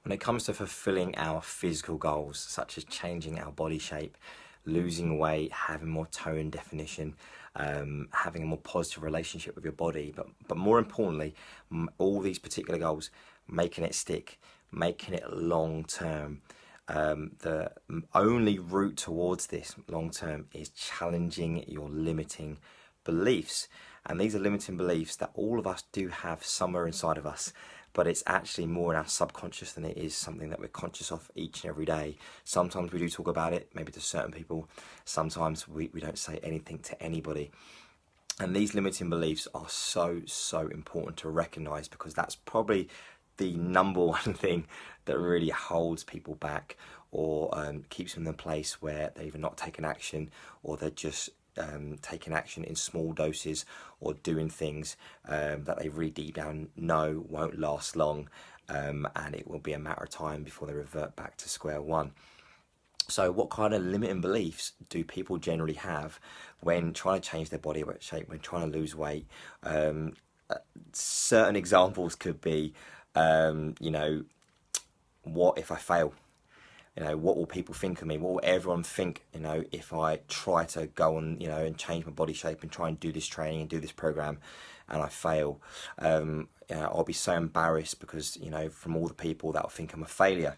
When it comes to fulfilling our physical goals, such as changing our body shape, losing weight, having more tone definition, having a more positive relationship with your body, but more importantly, all these particular goals, making it stick, making it long term. The only route towards this long term is challenging your limiting beliefs. And these are limiting beliefs that all of us do have somewhere inside of us, but it's actually more in our subconscious than it is something that we're conscious of each and every day. Sometimes we do talk about it, maybe to certain people. Sometimes we don't say anything to anybody. And these limiting beliefs are so important to recognize, because that's probably the number one thing that really holds people back, or keeps them in a place where they're either not taking action, or they're just taking action in small doses, or doing things that they really deep down know won't last long, and it will be a matter of time before they revert back to square one. So what kind of limiting beliefs do people generally have when trying to change their body shape, when trying to lose weight? Certain examples could be, what if I fail? What will people think of me? What will everyone think, if I try to go on, and change my body shape and try and do this training and do this program and I fail? I'll be so embarrassed because, from all the people that will think I'm a failure.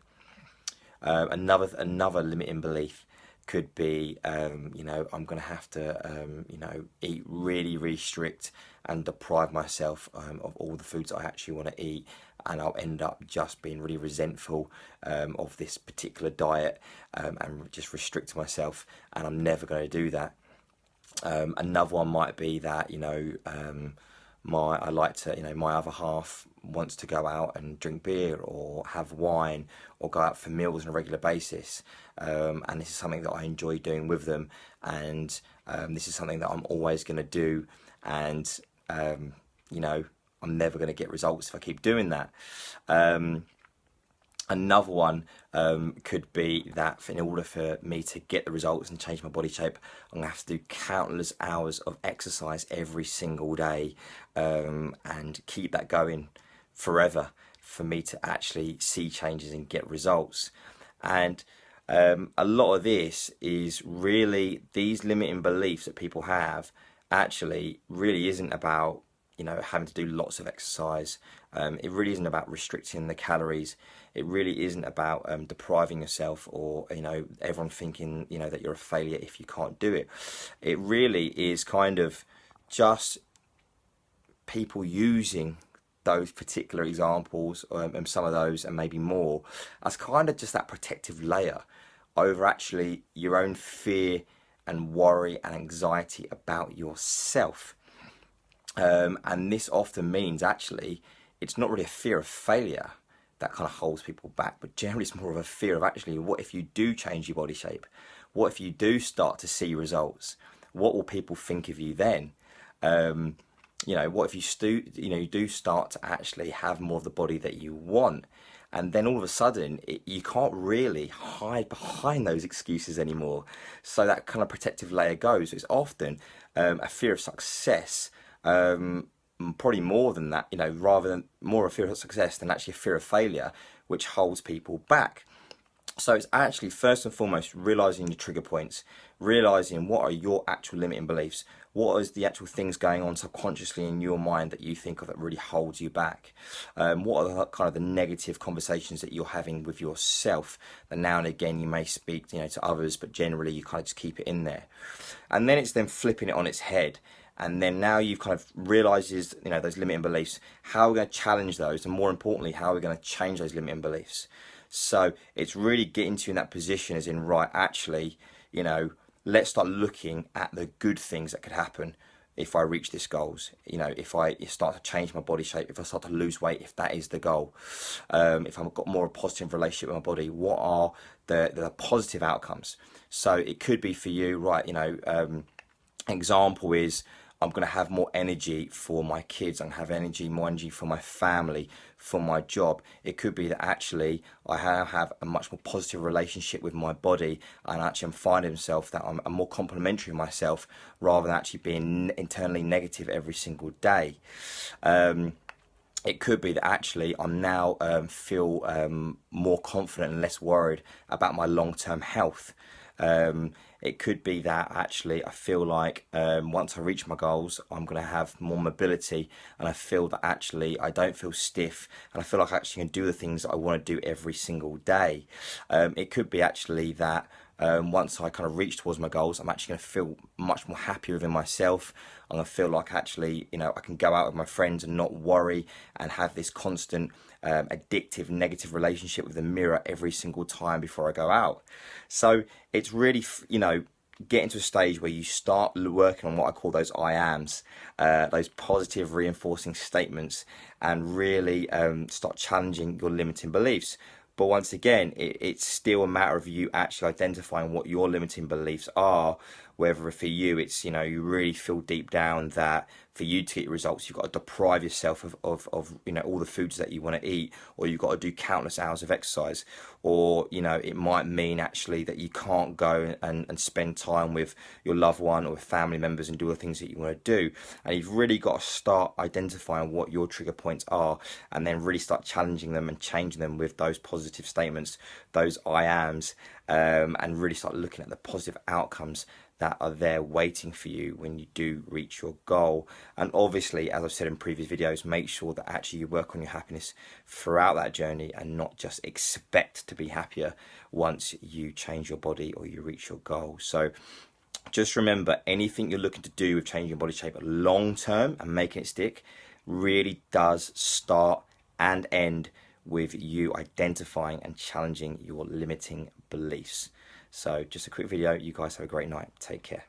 Another limiting belief could be, I'm going to have to, eat really strict and deprive myself of all the foods I actually want to eat, and I'll end up just being really resentful of this particular diet, and just restrict myself, and I'm never going to do that. Another one might be that, I like to, my other half wants to go out and drink beer or have wine or go out for meals on a regular basis, and this is something that I enjoy doing with them, and this is something that I'm always going to do, and I'm never going to get results if I keep doing that. Another one could be that in order for me to get the results and change my body shape, I'm going to have to do countless hours of exercise every single day, and keep that going forever for me to actually see changes and get results. And a lot of this is really, these limiting beliefs that people have actually really isn't about, having to do lots of exercise. It really isn't about restricting the calories. It really isn't about depriving yourself, or everyone thinking that you're a failure if you can't do it. It really is kind of just people using those particular examples, and some of those and maybe more, as kind of just that protective layer over actually your own fear and worry and anxiety about yourself. And this often means actually it's not really a fear of failure that kind of holds people back, but generally it's more of a fear of actually, what if you do change your body shape? What if you do start to see results? What will people think of you then? What if you do start to actually have more of the body that you want? And then all of a sudden, you can't really hide behind those excuses anymore. So that kind of protective layer goes. It's often a fear of success, probably more than that, rather than more a fear of success than actually a fear of failure, which holds people back. So it's actually first and foremost realizing your trigger points, realizing what are your actual limiting beliefs, what is the actual things going on subconsciously in your mind that you think of that really holds you back, what are the kind of the negative conversations that you're having with yourself that now and again you may speak to others, but generally you kind of just keep it in there. And then it's then flipping it on its head. And then now you've kind of realizes, those limiting beliefs, how we're going to challenge those, and more importantly, how we're going to change those limiting beliefs. So it's really getting to you in that position as in, right, actually, let's start looking at the good things that could happen if I reach this goals. If I start to change my body shape, if I start to lose weight, if that is the goal, if I've got more of a positive relationship with my body, what are the positive outcomes? So it could be for you, right, example is, I'm going to have more energy for my kids, I'm going to have more energy for my family, for my job. It could be that actually I have a much more positive relationship with my body, and actually I'm finding myself that I'm more complimentary of myself rather than actually being internally negative every single day. it could be that actually I'm now feel more confident and less worried about my long-term health. It could be that actually I feel like once I reach my goals, I'm going to have more mobility, and I feel that actually I don't feel stiff, and I feel like I actually can do the things that I want to do every single day. It could be actually that once I kind of reach towards my goals, I'm actually going to feel much more happy within myself. I'm going to feel like actually, you know, I can go out with my friends and not worry and have this constant addictive negative relationship with the mirror every single time before I go out. So it's really, you know, getting to a stage where you start working on what I call those I ams, those positive reinforcing statements, and really start challenging your limiting beliefs. But once again, it's still a matter of you actually identifying what your limiting beliefs are. Whether for you, it's, you know, you really feel deep down that for you to get your results, you've got to deprive yourself of you know, all the foods that you want to eat, or you've got to do countless hours of exercise, or, you know, it might mean actually that you can't go and spend time with your loved one or with family members and do the things that you want to do. And you've really got to start identifying what your trigger points are, and then really start challenging them and changing them with those positive statements, those I ams, and really start looking at the positive outcomes that are there waiting for you when you do reach your goal. And obviously, as I've said in previous videos, make sure that actually you work on your happiness throughout that journey, and not just expect to be happier once you change your body or you reach your goal. So just remember, anything you're looking to do with changing your body shape long term and making it stick really does start and end with you identifying and challenging your limiting beliefs. So just a quick video. You guys have a great night. Take care.